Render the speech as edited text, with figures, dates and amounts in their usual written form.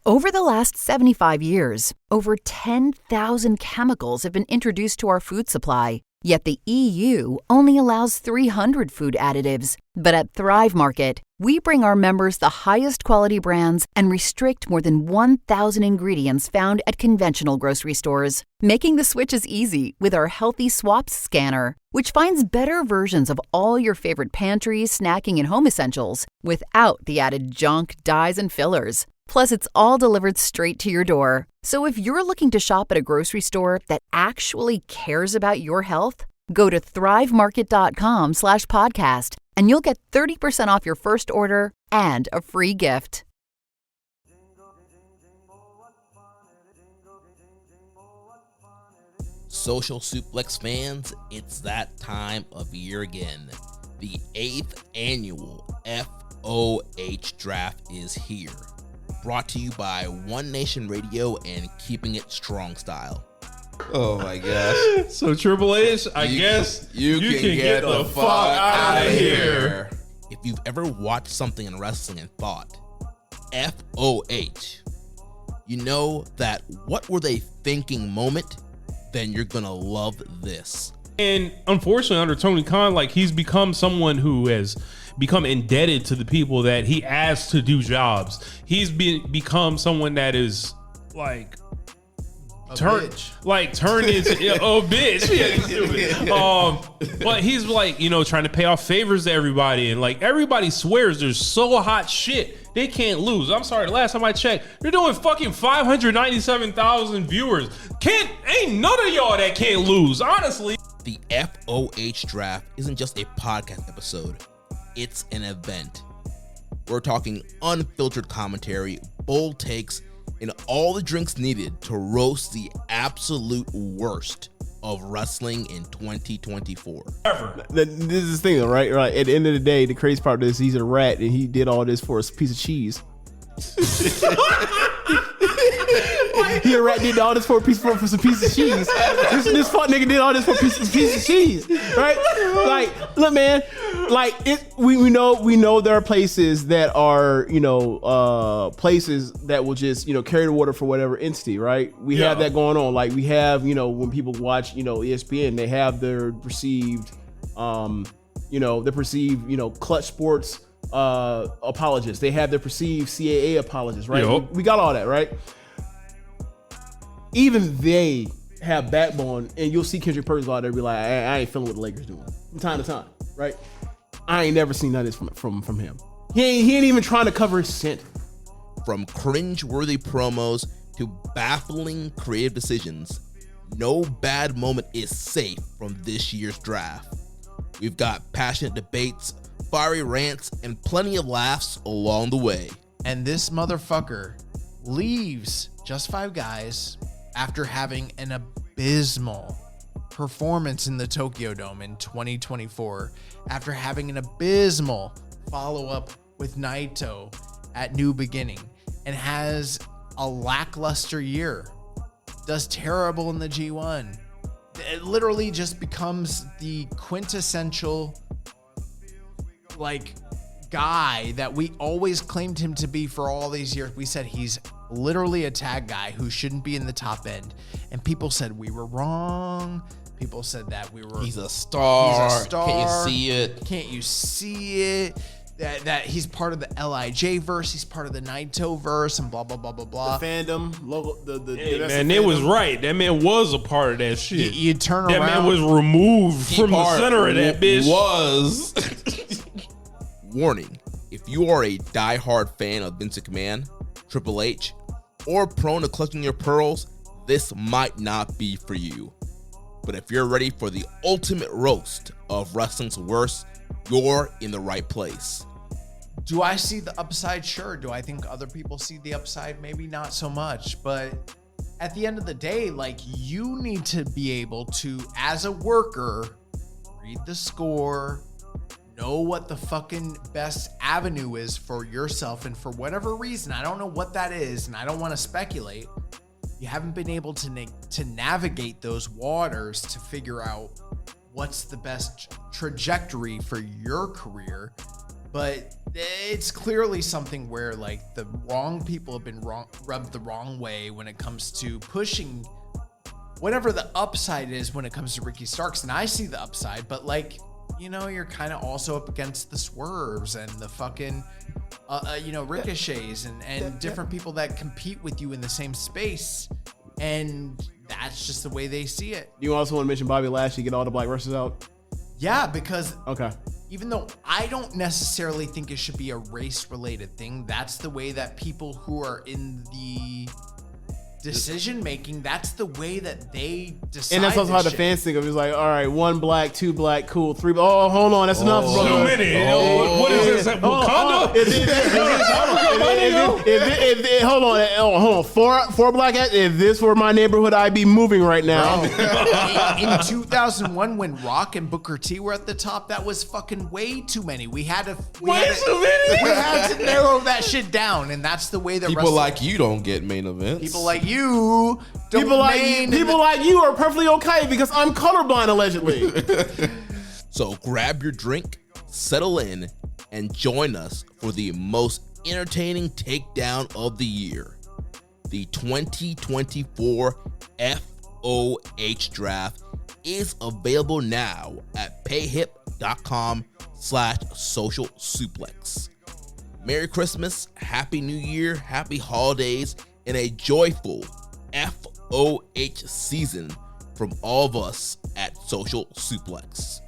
Over the last 75 years, over 10,000 chemicals have been introduced to our food supply. Yet the EU only allows 300 food additives. But at Thrive Market, we bring our members the highest quality brands and restrict more than 1,000 ingredients found at conventional grocery stores, making the switches easy with our Healthy Swaps scanner, which finds better versions of all your favorite pantry, snacking, and home essentials without the added junk, dyes, and fillers. Plus, it's all delivered straight to your door. So if you're looking to shop at a grocery store that actually cares about your health, go to thrivemarket.com/podcast and you'll get 30% off your first order and a free gift. Social Suplex fans, it's that time of year again. The 8th Annual FOH Draft is here. Brought to you by One Nation Radio and Keeping It Strong Style. Oh my gosh. So Triple H, I guess you can get the fuck out of here. If you've ever watched something in wrestling and thought, FOH, you know that what were they thinking moment, then you're gonna love this. And unfortunately, under Tony Khan, like, he's become someone who has become indebted to the people that he asked to do jobs. He's become someone that is like turned into a bitch. But he's like, trying to pay off favors to everybody, and like everybody swears they're so hot shit they can't lose. I'm sorry, the last time I checked, they're doing fucking 597,000 viewers. Ain't none of y'all that can't lose, honestly. The FOH Draft isn't just a podcast episode, it's an event. We're talking unfiltered commentary, bold takes, and all the drinks needed to roast the absolute worst of wrestling in 2024. This is the thing, right? At the end of the day, the crazy part is he's a rat and he did all this for a piece of cheese. He a rat did all this for some piece of cheese. This fuck nigga did all this for a piece of cheese, right? Like, look, man. Like, we know there are places that are places that will just carry the water for whatever entity, right? We have that going on. Like, we have when people watch ESPN, they have their perceived clutch sports apologists. They have their perceived CAA apologists, right? Yep. We got all that, right? Even they have backbone, and you'll see Kendrick Perkins out there be like, I ain't feeling what the Lakers doing from time to time, right? I ain't never seen none of this from him. He ain't even trying to cover his scent. From cringe-worthy promos to baffling creative decisions, no bad moment is safe from this year's draft. We've got passionate debates, fiery rants, and plenty of laughs along the way. And this motherfucker leaves Just Five Guys after having an abysmal performance in the Tokyo Dome in 2024, after having an abysmal follow-up with Naito at New Beginning, and has a lackluster year, does terrible in the G1. It literally just becomes the quintessential guy that we always claimed him to be for all these years. We said he's literally a tag guy who shouldn't be in the top end, and people said we were wrong. People said that he's a star. Can't you see it? That he's part of the LIJ verse, he's part of the Naito verse, and blah blah blah blah blah. The fandom logo, man, it was right. That man was a part of that shit. You turn that around. That man was removed from the center of that bitch. Was. Warning: if you are a diehard fan of Vince McMahon, Triple H, or prone to clutching your pearls, this might not be for you. But if you're ready for the ultimate roast of wrestling's worst, you're in the right place. Do I see the upside? Sure. Do I think other people see the upside? Maybe not so much. But at the end of the day, you need to be able to, as a worker, read the score, know what the fucking best avenue is for yourself, and for whatever reason, I don't know what that is, and I don't want to speculate. You haven't been able to navigate those waters to figure out what's the best trajectory for your career. But it's clearly something where like the wrong people have been rubbed the wrong way when it comes to pushing whatever the upside is when it comes to Ricky Starks. And I see the upside, but like, you know, you're kind of also up against the Swerves and the fucking, ricochets and different people that compete with you in the same space. And that's just the way they see it. You also want to mention Bobby Lashley, get all the black wrestlers out? Yeah, because okay, even though I don't necessarily think it should be a race-related thing, that's the way that people who are in the decision making, that's the way that they decide. And that's also how the fans think of it. It's like, all right, 1 black, 2 black, cool, 3. Oh, hold on, that's enough. Too many. What is this? Wakanda? Hold on. 4 black. If this were my neighborhood, I'd be moving right now. In 2001, when Rock and Booker T were at the top, that was fucking way too many. We had to narrow that shit down, and that's the way that people like you don't get main events. People like you don't. People like you are perfectly okay because I'm colorblind allegedly. So grab your drink, settle in, and join us for the most entertaining takedown of the year. The 2024 FOH Draft is available now at payhip.com/social suplex. Merry Christmas, Happy New Year, Happy Holidays, and a joyful FOH season from all of us at Social Suplex.